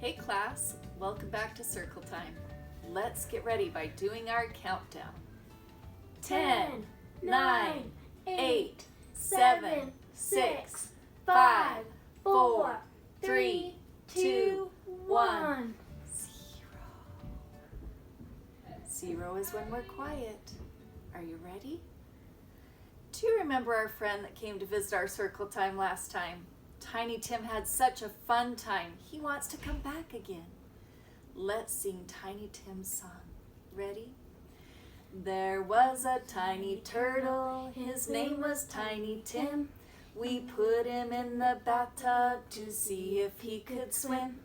Hey class, welcome back to Circle Time. Let's get ready by doing our countdown. 10, 9, 8, 7, 6, 5, 4, 3, 2, 1. 0 is when we're quiet. Are you ready? Do you remember our friend that came to visit our Circle Time last time? Tiny Tim had such a fun time. He wants to come back again. Let's sing Tiny Tim's song. Ready? There was a tiny turtle, his name was Tiny Tim. We put him in the bathtub to see if he could swim.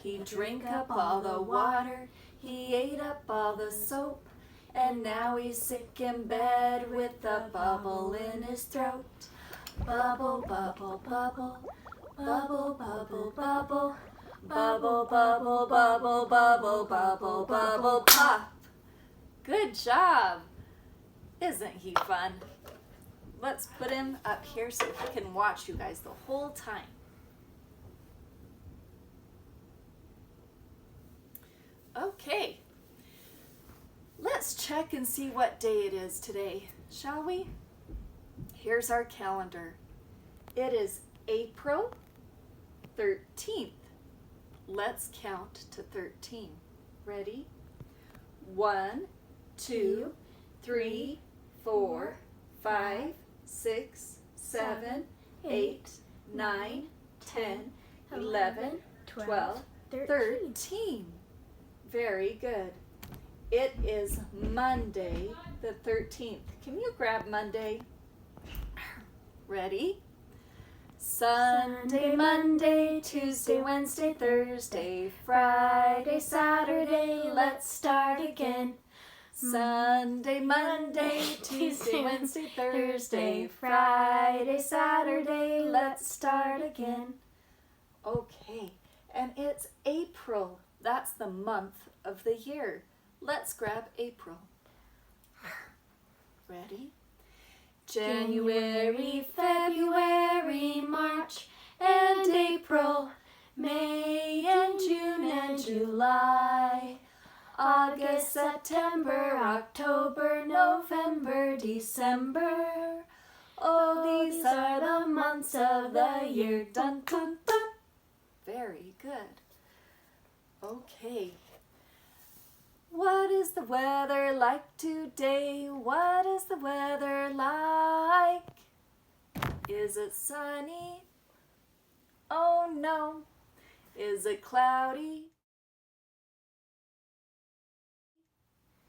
He drank up all the water, he ate up all the soap, and now he's sick in bed with a bubble in his throat. Bubble, bubble, bubble, bubble, bubble, bubble, bubble, bubble, bubble, bubble, bubble, bubble, pop. Good job! Isn't he fun? Let's put him up here so he can watch you guys the whole time. Okay, let's check and see what day it is today, shall we? Here's our calendar. It is April 13th. Let's count to 13. Ready? 1, 2, 3, 4, 5, 6, 7, 8, 9, 10, 11, 12, 13. Very good. It is Monday the 13th. Can you grab Monday? Ready? Sunday, Monday, Tuesday, Wednesday, Thursday, Friday, Saturday, let's start again. Sunday, Monday, Tuesday, Wednesday, Thursday, Friday, Saturday, let's start again. Okay, and it's April. That's the month of the year. Let's grab April. Ready? January, February, March, and April, May, and June, and July, August, September, October, November, December. Oh, these are the months of the year. Dun, dun, dun. Very good. Okay. What is the weather like today? What is the weather like? Is it sunny? Oh no. Is it cloudy?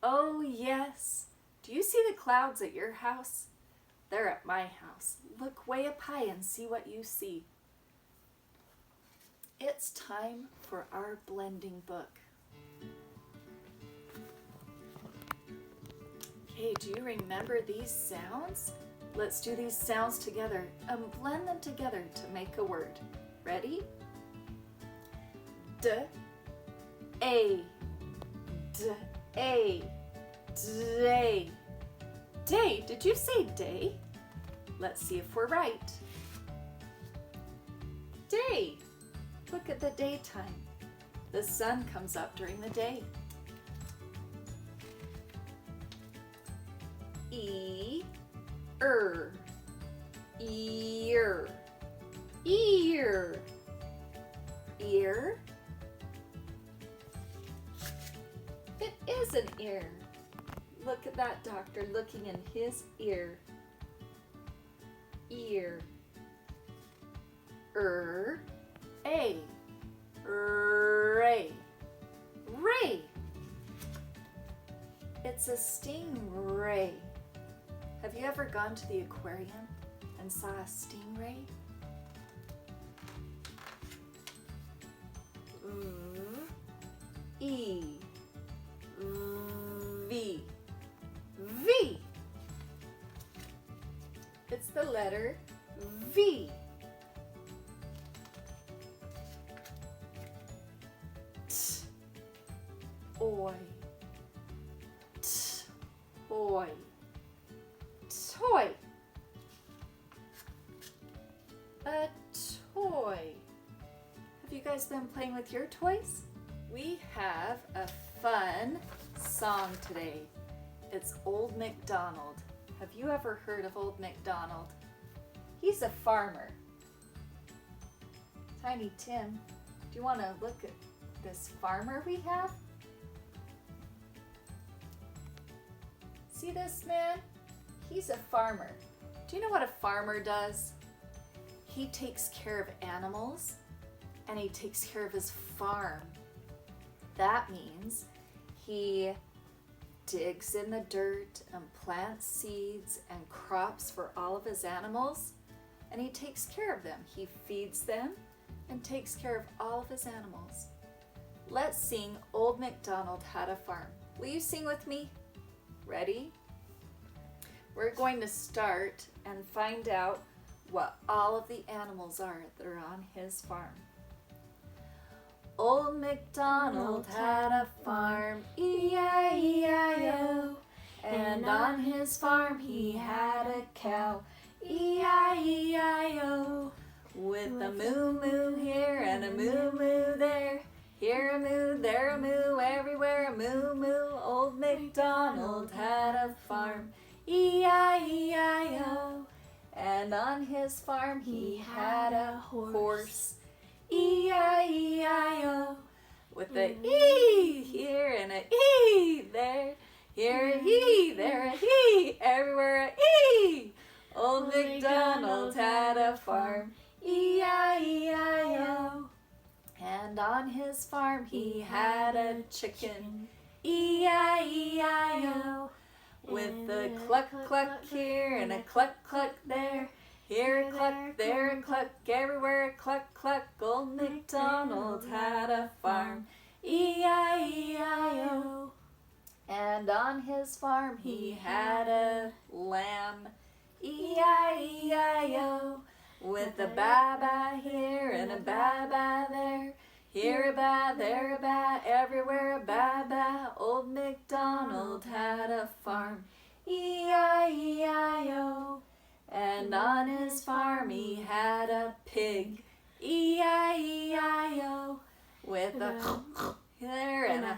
Oh yes. Do you see the clouds at your house? They're at my house. Look way up high and see what you see. It's time for our blending book. Okay, do you remember these sounds? Let's do these sounds together and blend them together to make a word. Ready? D, A, D, A, day. Day, did you say day? Let's see if we're right. Day. Look at the daytime. The sun comes up during the day. Ear, ear, ear, ear. It is an ear. Look at that doctor looking in his ear. Ear. A. Ray. Ray. It's a stingray. Have you ever gone to the aquarium and saw a stingray? E. V. V. It's the letter V. T. Oi. T. Oi. Toy. A toy. Have you guys been playing with your toys? We have a fun song today. It's Old MacDonald. Have you ever heard of Old MacDonald? He's a farmer. Tiny Tim, do you want to look at this farmer we have? See this man? He's a farmer. Do you know what a farmer does? He takes care of animals and he takes care of his farm. That means he digs in the dirt and plants seeds and crops for all of his animals, and he takes care of them. He feeds them and takes care of all of his animals. Let's sing Old MacDonald Had a Farm. Will you sing with me? Ready? We're going to start and find out what all of the animals are that are on his farm. Old MacDonald had a farm, E-I-E-I-O, and on his farm he had a cow, E-I-E-I-O, with a moo-moo here and a moo-moo there, here a moo, there a moo, everywhere a moo-moo. Old MacDonald had a farm, E-I-E-I-O, and on his farm he had a horse, E-I-E-I-O, with a E here and a E there, here a E, there a E, everywhere a E. Old MacDonald had a farm, E-I-E-I-O, and on his farm he had a chicken, E-I-E-I-O, with a cluck cluck here and a cluck cluck there, here a cluck, there a cluck, everywhere a cluck cluck. Old MacDonald had a farm, E-I-E-I-O, and on his farm he had a lamb, E-I-E-I-O, with a ba-ba here and a ba-ba there, here a ba, there a ba, everywhere a ba-ba. Old MacDonald had a farm, E-I-E-I-O, and on his farm he had a pig, E-I-E-I-O, with a there and a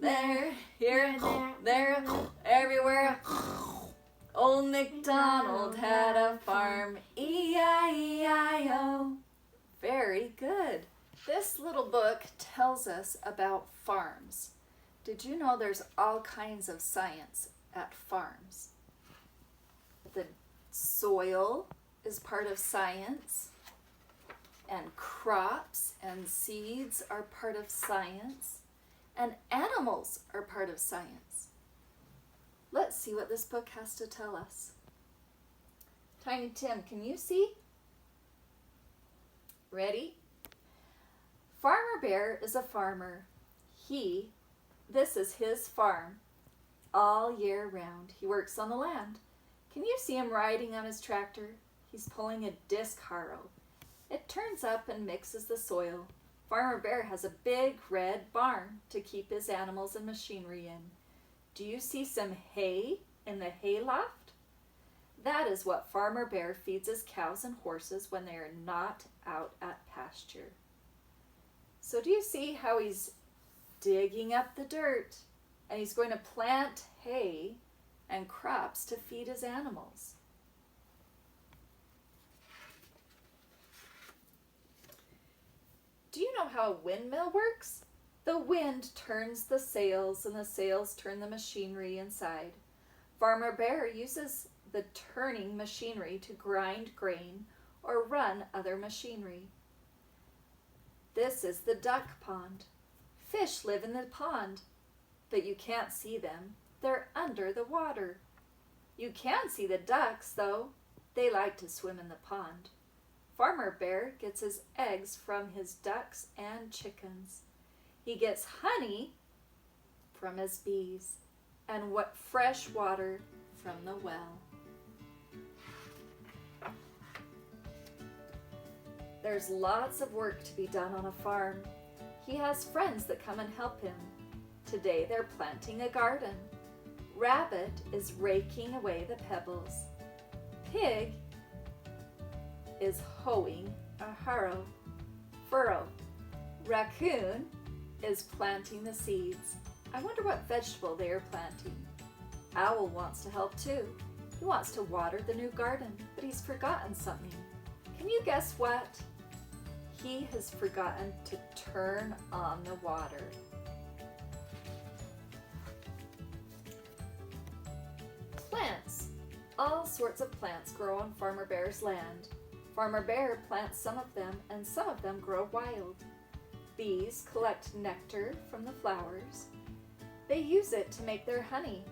there, here a there, everywhere. Old MacDonald had a farm, E-I-E-I-O. Very good. This little book tells us about farms. Did you know there's all kinds of science at farms? The soil is part of science, and crops and seeds are part of science, and animals are part of science. Let's see what this book has to tell us. Tiny Tim, can you see? Ready? Farmer Bear is a farmer. This is his farm all year round. He works on the land. Can you see him riding on his tractor? He's pulling a disc harrow. It turns up and mixes the soil. Farmer Bear has a big red barn to keep his animals and machinery in. Do you see some hay in the hay loft? That is what Farmer Bear feeds his cows and horses when they are not out at pasture. So do you see how he's digging up the dirt and he's going to plant hay and crops to feed his animals? Do you know how a windmill works? The wind turns the sails and the sails turn the machinery inside. Farmer Bear uses the turning machinery to grind grain or run other machinery. This is the duck pond. Fish live in the pond, but you can't see them. They're under the water. You can see the ducks, though. They like to swim in the pond. Farmer Bear gets his eggs from his ducks and chickens. He gets honey from his bees and fresh water from the well. There's lots of work to be done on a farm. He has friends that come and help him. Today they're planting a garden. Rabbit is raking away the pebbles. Pig is hoeing a furrow. Raccoon is planting the seeds. I wonder what vegetable they are planting. Owl wants to help too. He wants to water the new garden, but he's forgotten something. Can you guess what? He has forgotten to turn on the water. Plants. All sorts of plants grow on Farmer Bear's land. Farmer Bear plants some of them, and some of them grow wild. Bees collect nectar from the flowers. They use it to make their honey.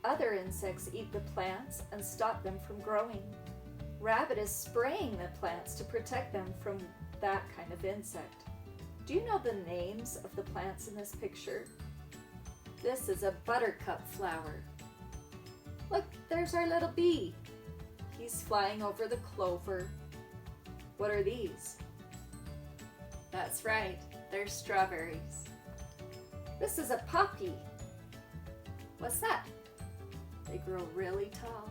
Other insects eat the plants and stop them from growing. Rabbit is spraying the plants to protect them from that kind of insect. Do you know the names of the plants in this picture? This is a buttercup flower. Look, there's our little bee. He's flying over the clover. What are these? That's right, they're strawberries. This is a poppy. What's that? They grow really tall.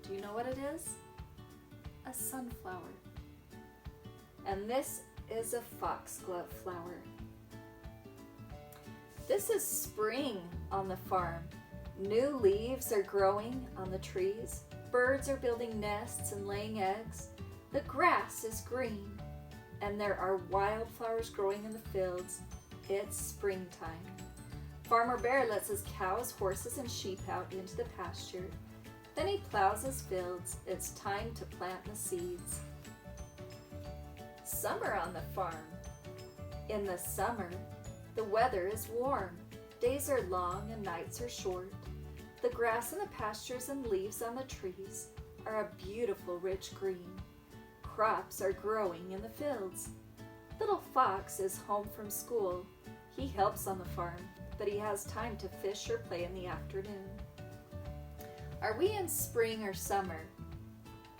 Do you know what it is? A sunflower. And this is a foxglove flower. This is spring on the farm. New leaves are growing on the trees. Birds are building nests and laying eggs. The grass is green, and there are wildflowers growing in the fields. It's springtime. Farmer Bear lets his cows, horses, and sheep out into the pasture. Then he plows his fields. It's time to plant the seeds. Summer on the farm. In the summer, the weather is warm. Days are long and nights are short. The grass in the pastures and leaves on the trees are a beautiful rich green. Crops are growing in the fields. Little Fox is home from school. He helps on the farm, but he has time to fish or play in the afternoon. Are we in spring or summer?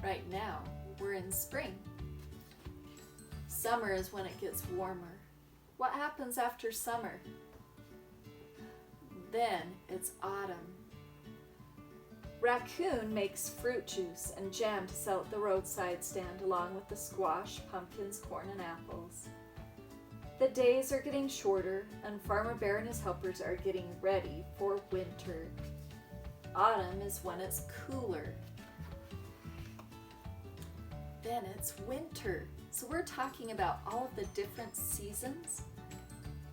Right now, we're in spring. Summer is when it gets warmer. What happens after summer? Then it's autumn. Raccoon makes fruit juice and jam to sell at the roadside stand along with the squash, pumpkins, corn, and apples. The days are getting shorter and Farmer Bear and his helpers are getting ready for winter. Autumn is when it's cooler. Then it's winter. So we're talking about all of the different seasons,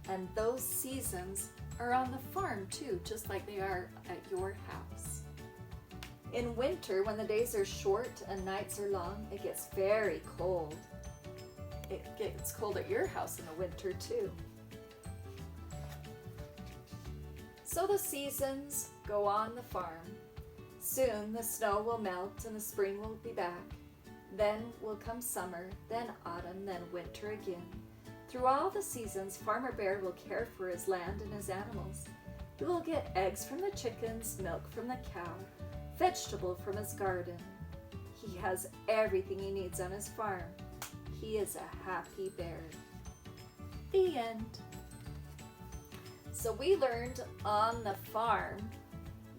and those seasons are on the farm too, just like they are at your house. In winter, when the days are short and nights are long, it gets very cold. It gets cold at your house in the winter too. So the seasons go on the farm. Soon the snow will melt and the spring will be back. Then will come summer, then autumn, then winter again. Through all the seasons, Farmer Bear will care for his land and his animals. He will get eggs from the chickens, milk from the cow, vegetable from his garden. He has everything he needs on his farm. He is a happy bear. The end. So we learned on the farm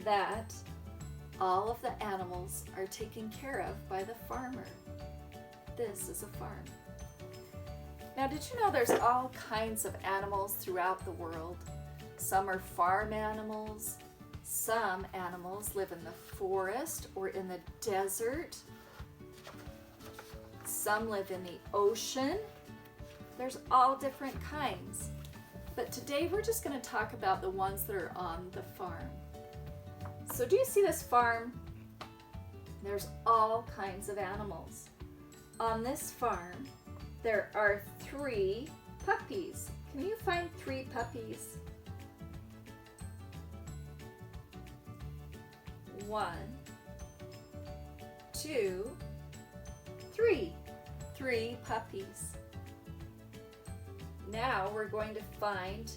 that all of the animals are taken care of by the farmer. This is a farm. Now, did you know there's all kinds of animals throughout the world? Some are farm animals. Some animals live in the forest or in the desert. Some live in the ocean. There's all different kinds. But today we're just going to talk about the ones that are on the farm. So do you see this farm? There's all kinds of animals. On this farm, there are 3 puppies. Can you find 3 puppies? 1, 2, 3. 3 puppies. Now we're going to find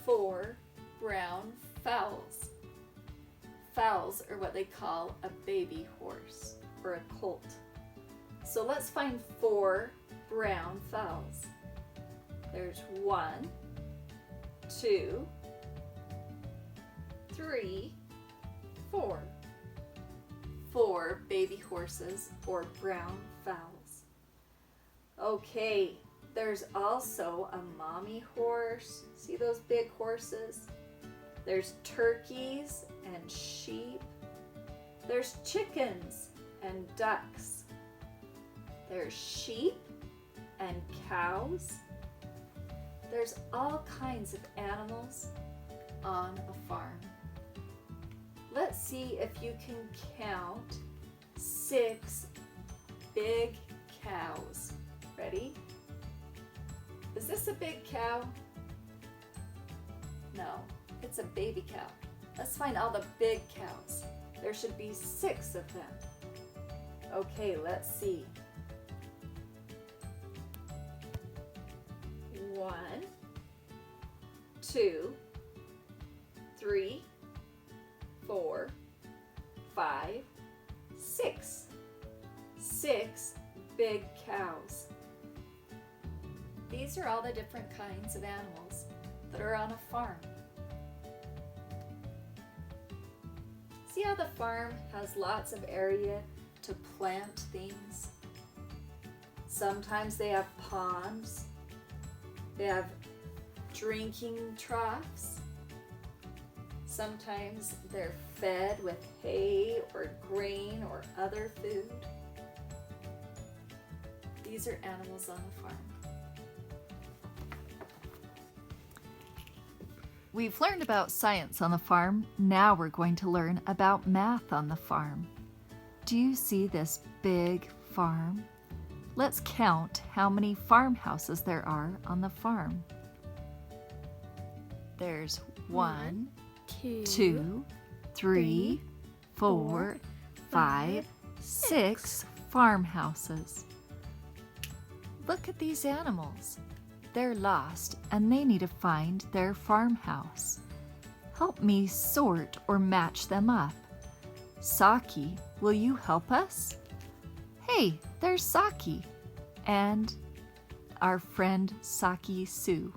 4 brown fowls. Fowls are what they call a baby horse or a colt. So let's find 4 brown fowls. There's 1, 2, 3, 4. 4 baby horses or brown fowls. Okay, There's also a mommy horse. See those big horses? There's turkeys and sheep. There's chickens and ducks. There's sheep and cows. There's all kinds of animals on a farm. Let's see if you can count 6 big cows. Ready? Is this a big cow? No, it's a baby cow. Let's find all the big cows. There should be 6 of them. Okay, let's see. 1, 2, 3, 4, 5, 6. 6 big cows. These are all the different kinds of animals that are on a farm. See how the farm has lots of area to plant things? Sometimes they have ponds. They have drinking troughs. Sometimes they're fed with hay or grain or other food. These are animals on the farm. We've learned about science on the farm. Now we're going to learn about math on the farm. Do you see this big farm? Let's count how many farmhouses there are on the farm. There's 1, 2, 3, 4, 5, 6 farmhouses. Look at these animals. They're lost and they need to find their farmhouse. Help me sort or match them up. Saki, will you help us? Hey, there's Saki and our friend Saki Sue.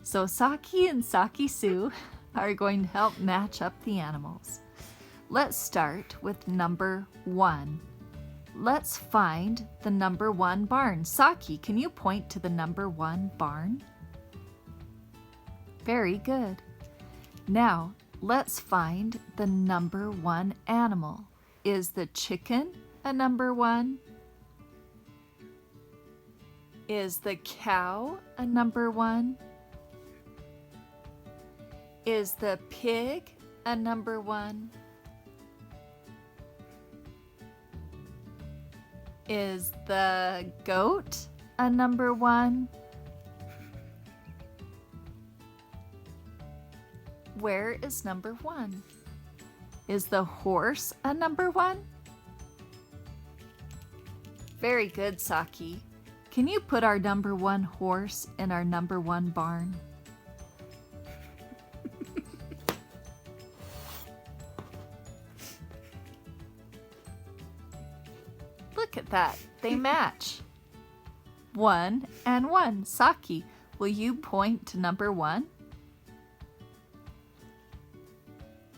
So Saki and Saki Sue are going to help match up the animals. Let's start with number 1. Let's find the number 1 barn. Saki, can you point to the number 1 barn? Very good. Now, let's find the number 1 animal. Is the chicken a number 1? Is the cow a number 1? Is the pig a number 1? Is the goat a number 1? Where is number 1? Is the horse a number 1? Very good, Saki. Can you put our number 1 horse in our number 1 barn? Look at that, they match. 1 and 1. Saki, will you point to number 1?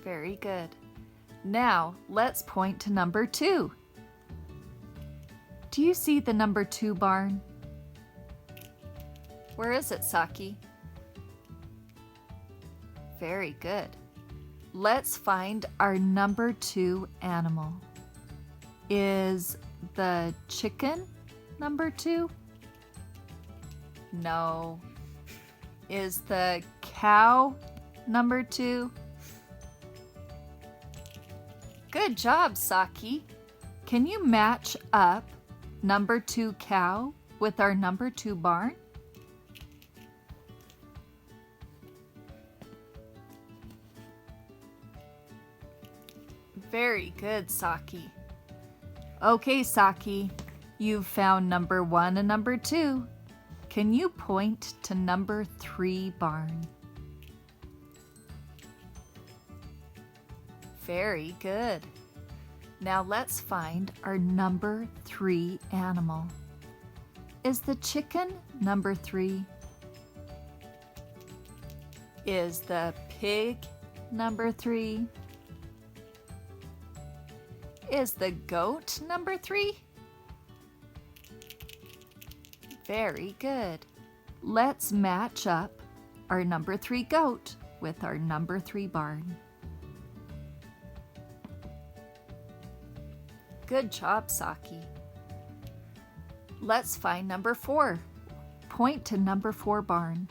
Very good. Now, let's point to number 2. Do you see the number 2 barn? Where is it, Saki? Very good. Let's find our number 2 animal. Is the chicken number 2? No. Is the cow number 2? Good job, Saki. Can you match up number 2 cow with our number 2 barn? Very good, Saki. Okay, Saki, you've found number 1 and number 2. Can you point to number 3 barn? Very good. Now let's find our number 3 animal. Is the chicken number 3? Is the pig number 3? Is the goat number 3? Very good. Let's match up our number 3 goat with our number 3 barn. Good job, Saki. Let's find number 4. Point to number 4 barn.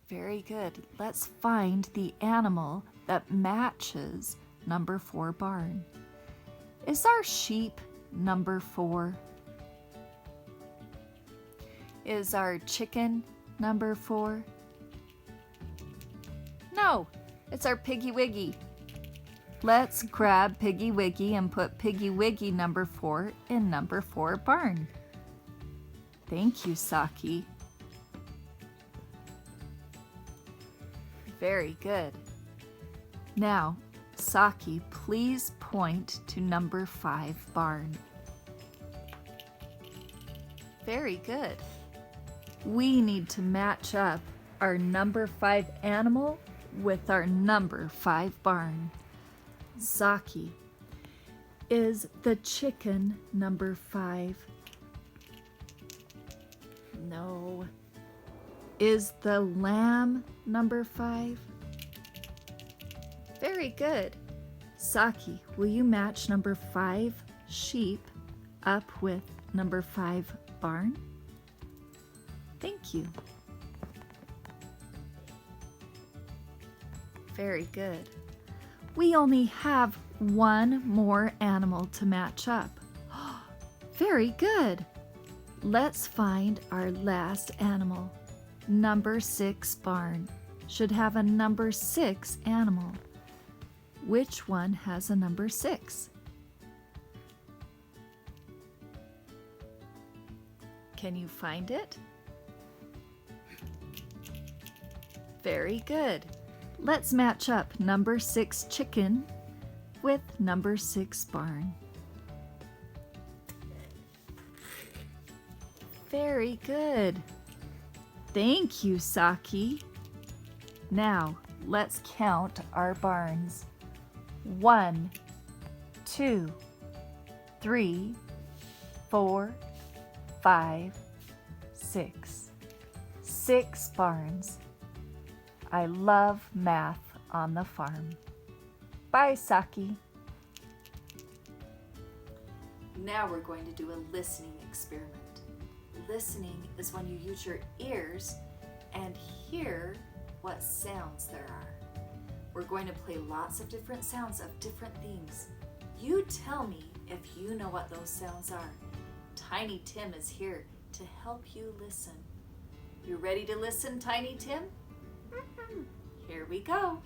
Very good. Let's find the animal that matches number 4 barn. Is our sheep number 4? Is our chicken number 4? No, it's our Piggy Wiggy. Let's grab Piggy Wiggy and put Piggy Wiggy number 4 in number 4 barn. Thank you, Saki. Very good. Now, Saki, please point to number 5 barn. Very good. We need to match up our number 5 animal with our number 5 barn. Saki, is the chicken number 5? No. Is the lamb number 5? Very good. Saki, will you match number 5 sheep up with number 5 barn? Thank you. Very good. We only have one more animal to match up. Very good. Let's find our last animal. Number 6 barn should have a number 6 animal. Which one has a number 6? Can you find it? Very good. Let's match up number 6 chicken with number 6 barn. Very good. Thank you, Saki. Now, let's count our barns. 1, 2, 3, 4, 5, 6. 6 barns. I love math on the farm. Bye, Saki. Now we're going to do a listening experiment. Listening is when you use your ears and hear what sounds there are. We're going to play lots of different sounds of different things. You tell me if you know what those sounds are. Tiny Tim is here to help you listen. You ready to listen, Tiny Tim? Here we go.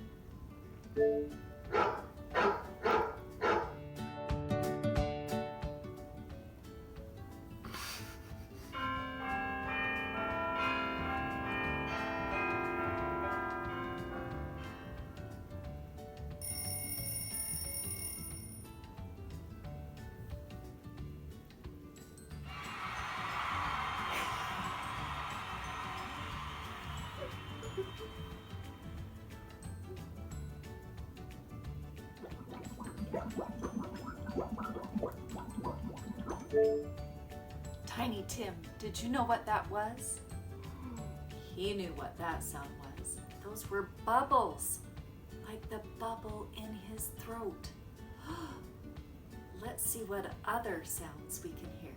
Tiny Tim, did you know what that was? He knew what that sound was. Those were bubbles, like the bubble in his throat. Let's see what other sounds we can hear.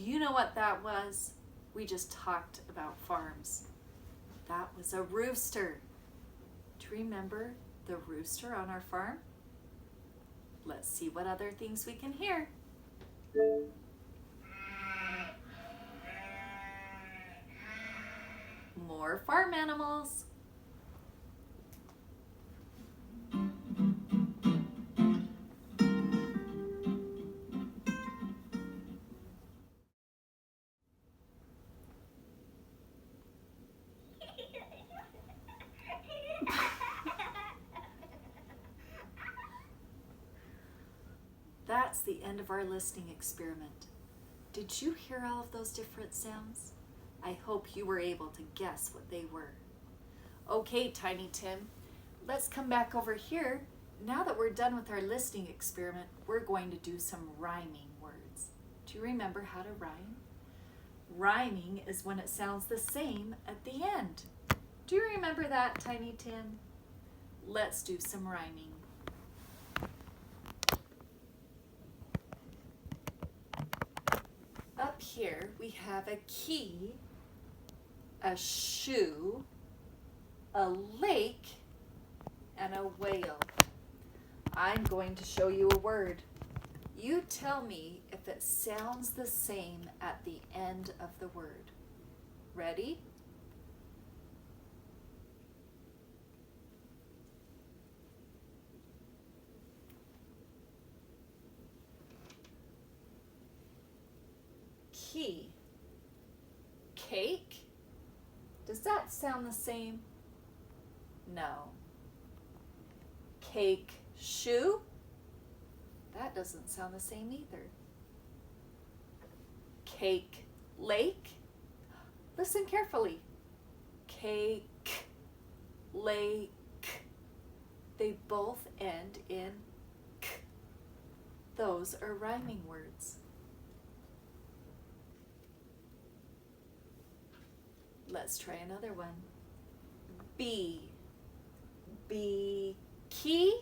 Do you know what that was? We just talked about farms. That was a rooster. Do you remember the rooster on our farm? Let's see what other things we can hear. More farm animals. That's the end of our listening experiment. Did you hear all of those different sounds? I hope you were able to guess what they were. Okay, Tiny Tim, let's come back over here. Now that we're done with our listening experiment, we're going to do some rhyming words. Do you remember how to rhyme? Rhyming is when it sounds the same at the end. Do you remember that, Tiny Tim? Let's do some rhyming. Up here we have a key, a shoe, a lake, and a whale. I'm going to show you a word. You tell me if it sounds the same at the end of the word. Ready? Key. Cake? Does that sound the same? No. Cake, shoe? That doesn't sound the same either. Cake, lake? Listen carefully. Cake, lake. They both end in k. Those are rhyming words. Let's try another one. B. B. Key?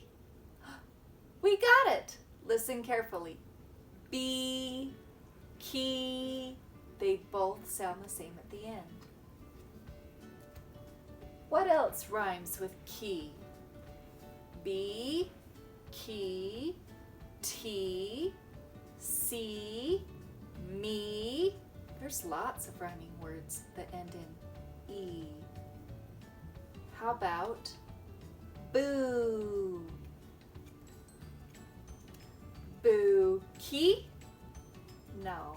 We got it. Listen carefully. B. Key. They both sound the same at the end. What else rhymes with key? B. Key. T. C. Me. There's lots of rhyming words that end in E. How about boo? Boo key? No.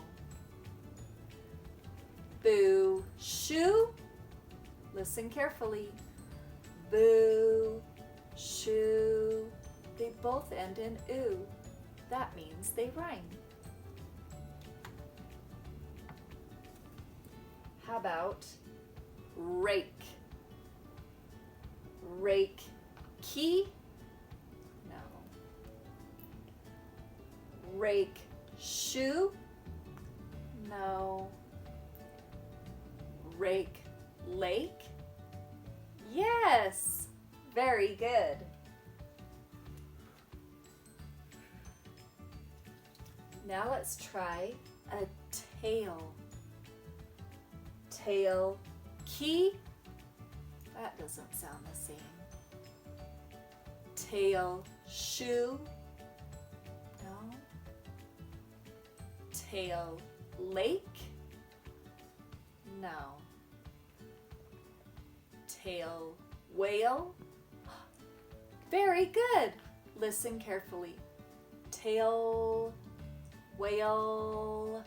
Boo shoe? Listen carefully. Boo shoe. They both end in oo. That means they rhyme. How about rake? Rake key? No. Rake shoe? No. Rake lake? Yes! Very good. Now let's try a tail. Tail key? That doesn't sound the same. Tail shoe? No. Tail lake? No. Tail whale? Very good. Listen carefully. Tail whale.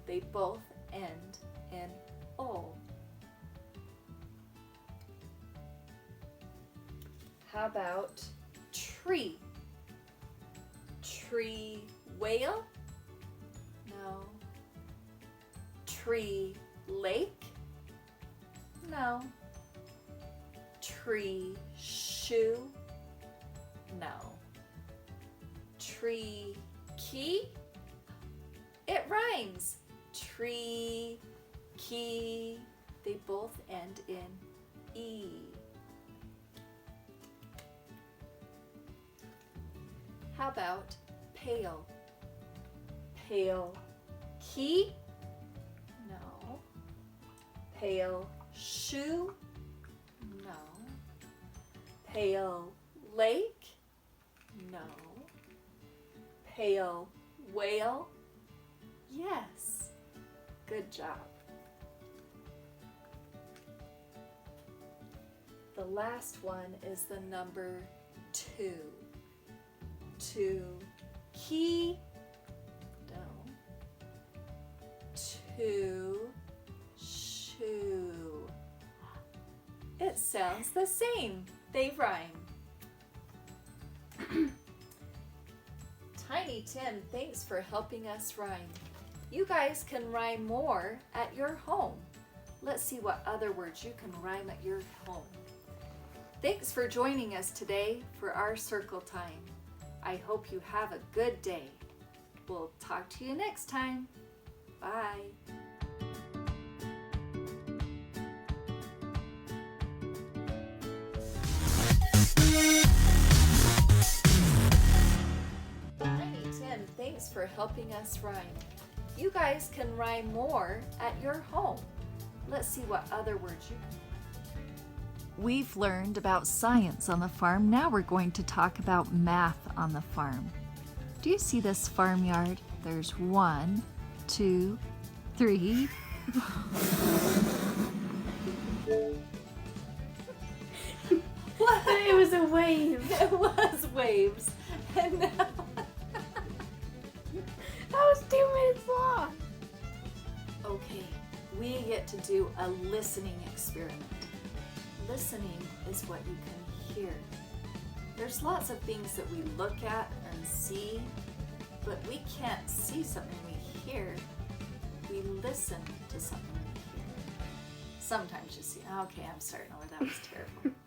They both end in O. How about tree? Tree whale? No. Tree lake? No. Tree shoe? No. Tree key? It rhymes. Tree key. They both end in E. How about pail? Pail key? Pale shoe? No. Pale lake? No. Pale whale? Yes. Good job. The last one is the number 2. 2 key? No. 2 shoe. It sounds the same. They rhyme. Tiny Tim, thanks for helping us rhyme. You guys can rhyme more at your home. Let's see what other words you can rhyme at your home. Thanks for joining us today for our circle time. I hope you have a good day. We'll talk to you next time. Bye. Tiny Tim, thanks for helping us rhyme. You guys can rhyme more at your home. Let's see what other words you can. We've learned about science on the farm. Now we're going to talk about math on the farm. Do you see this farmyard? There's 1, 2, 3. What? It was a wave. It was waves. And now That was 2 minutes long. okay, we get to do a listening experiment. Listening is what you can hear. There's lots of things that we look at and see, but we can't see something we hear. We listen to something we hear. Sometimes you see, okay, I'm starting over, that was terrible.